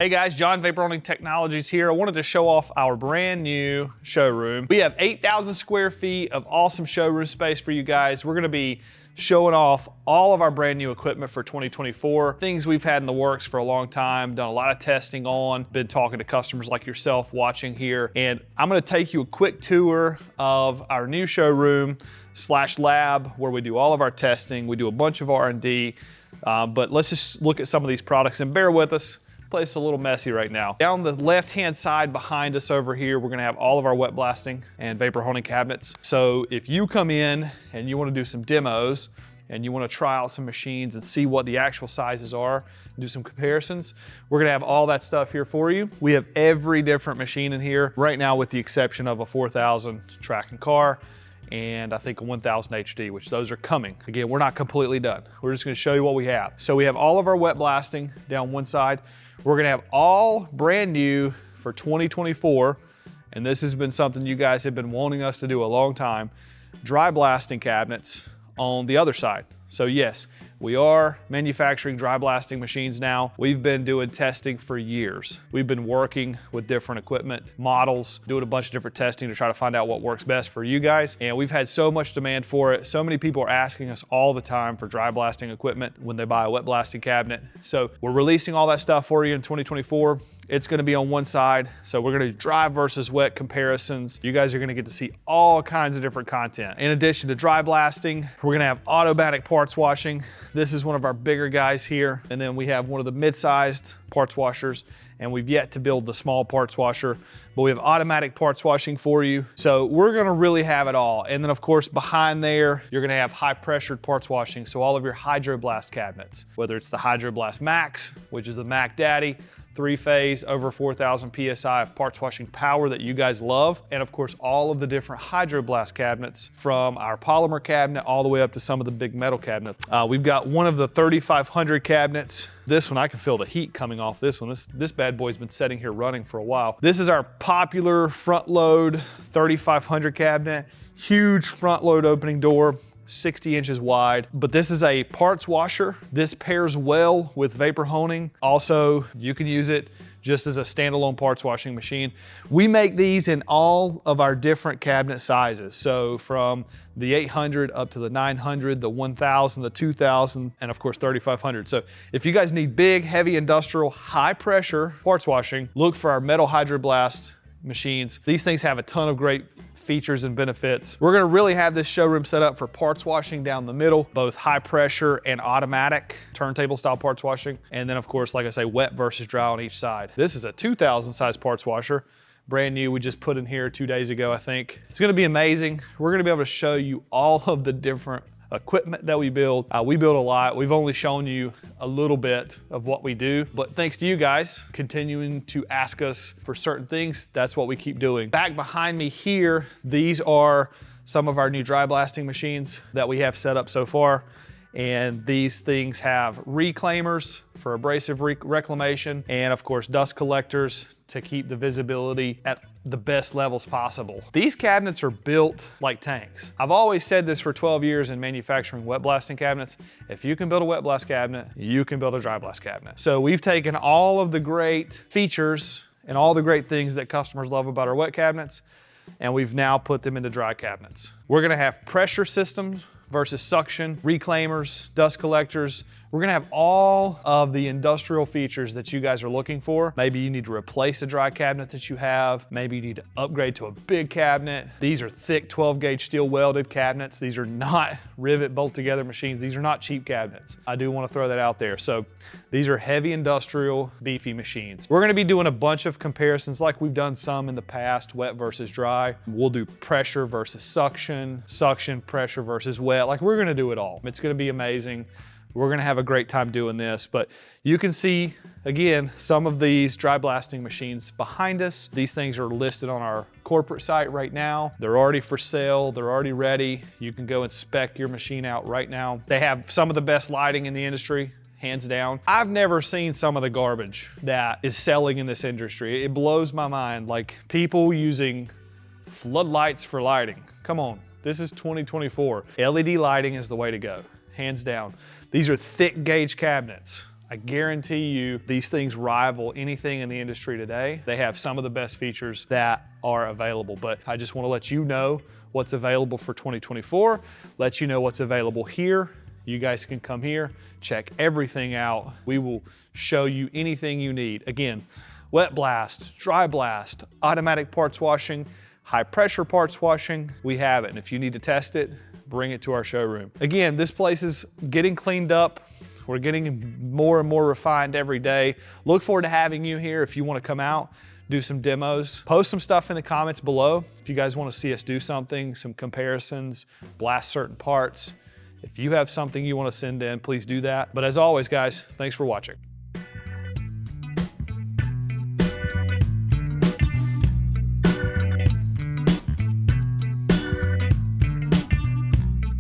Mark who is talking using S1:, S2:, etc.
S1: Hey guys, John Vapor Technologies here. I wanted to show off our brand new showroom. We have 8,000 square feet of awesome showroom space for you guys. We're gonna be showing off all of our brand new equipment for 2024. Things we've had in the works for a long time, done a lot of testing on, been talking to customers like yourself watching here. And I'm gonna take you a quick tour of our new showroom / lab where we do all of our testing. We do a bunch of R&D, but let's just look at some of these products and bear with us. Place a little messy right now. Down the left-hand side behind us over here, we're gonna have all of our wet blasting and vapor honing cabinets. So if you come in and you wanna do some demos and you wanna try out some machines and see what the actual sizes are, do some comparisons, we're gonna have all that stuff here for you. We have every different machine in here right now with the exception of a 4000 track and car and I think a 1000 HD, which those are coming. Again, we're not completely done. We're just gonna show you what we have. So we have all of our wet blasting down one side. We're gonna have all brand new for 2024, and this has been something you guys have been wanting us to do a long time, dry blasting cabinets on the other side. So yes, we are manufacturing dry blasting machines now. We've been doing testing for years. We've been working with different equipment models, doing a bunch of different testing to try to find out what works best for you guys. And we've had so much demand for it. So many people are asking us all the time for dry blasting equipment when they buy a wet blasting cabinet. So we're releasing all that stuff for you in 2024. It's gonna be on one side. So we're gonna do dry versus wet comparisons. You guys are gonna get to see all kinds of different content. In addition to dry blasting, we're gonna have automatic parts washing. This is one of our bigger guys here. And then we have one of the mid-sized parts washers, and we've yet to build the small parts washer, but we have automatic parts washing for you. So we're gonna really have it all. And then of course, behind there, you're gonna have high pressured parts washing. So all of your Hydroblast cabinets, whether it's the Hydroblast Max, which is the Mac Daddy, 3-phase, over 4,000 PSI of parts washing power that you guys love. And of course, all of the different Hydroblast cabinets from our polymer cabinet all the way up to some of the big metal cabinets. We've got one of the 3500 cabinets. This one, I can feel the heat coming off this one. This bad boy's been sitting here running for a while. This is our popular front load 3500 cabinet. Huge front load opening door. 60 inches wide, but this is a parts washer. This pairs well with vapor honing. Also, you can use it just as a standalone parts washing machine. We make these in all of our different cabinet sizes. So from the 800 up to the 900, the 1000, the 2000, and of course 3500. So if you guys need big, heavy industrial, high pressure parts washing, look for our metal Hydroblast machines. These things have a ton of great features and benefits. We're gonna really have this showroom set up for parts washing down the middle, both high pressure and automatic turntable style parts washing. And then of course, like I say, wet versus dry on each side. This is a 2000 size parts washer. Brand new, we just put in here 2 days ago, I think. It's gonna be amazing. We're gonna be able to show you all of the different equipment that we build. We build a lot. We've only shown you a little bit of what we do, but thanks to you guys continuing to ask us for certain things, that's what we keep doing. Back behind me here, these are some of our new dry blasting machines that we have set up so far. And these things have reclaimers for abrasive reclamation, and of course dust collectors to keep the visibility at the best levels possible. These cabinets are built like tanks. I've always said this for 12 years in manufacturing wet blasting cabinets. If you can build a wet blast cabinet, you can build a dry blast cabinet. So we've taken all of the great features and all the great things that customers love about our wet cabinets, and we've now put them into dry cabinets. We're gonna have pressure systems versus suction, reclaimers, dust collectors. We're gonna have all of the industrial features that you guys are looking for. Maybe you need to replace a dry cabinet that you have. Maybe you need to upgrade to a big cabinet. These are thick 12 gauge steel welded cabinets. These are not rivet bolt together machines. These are not cheap cabinets. I do wanna throw that out there. So these are heavy industrial, beefy machines. We're gonna be doing a bunch of comparisons like we've done some in the past, wet versus dry. We'll do pressure versus suction, suction, pressure versus wet. Like we're gonna do it all. It's gonna be amazing. We're gonna have a great time doing this, but you can see, again, some of these dry blasting machines behind us. These things are listed on our corporate site right now. They're already for sale, they're already ready. You can go and spec your machine out right now. They have some of the best lighting in the industry, hands down. I've never seen some of the garbage that is selling in this industry. It blows my mind, like people using floodlights for lighting. Come on, this is 2024. LED lighting is the way to go, hands down. These are thick gauge cabinets. I guarantee you these things rival anything in the industry today. They have some of the best features that are available, but I just want to let you know what's available for 2024, let you know what's available here. You guys can come here, check everything out. We will show you anything you need. Again, wet blast, dry blast, automatic parts washing, high pressure parts washing, we have it. And if you need to test it, bring it to our showroom. Again, this place is getting cleaned up. We're getting more and more refined every day. Look forward to having you here if you want to come out, do some demos. Post some stuff in the comments below if you guys want to see us do something, some comparisons, blast certain parts. If you have something you want to send in, please do that. But as always, guys, thanks for watching.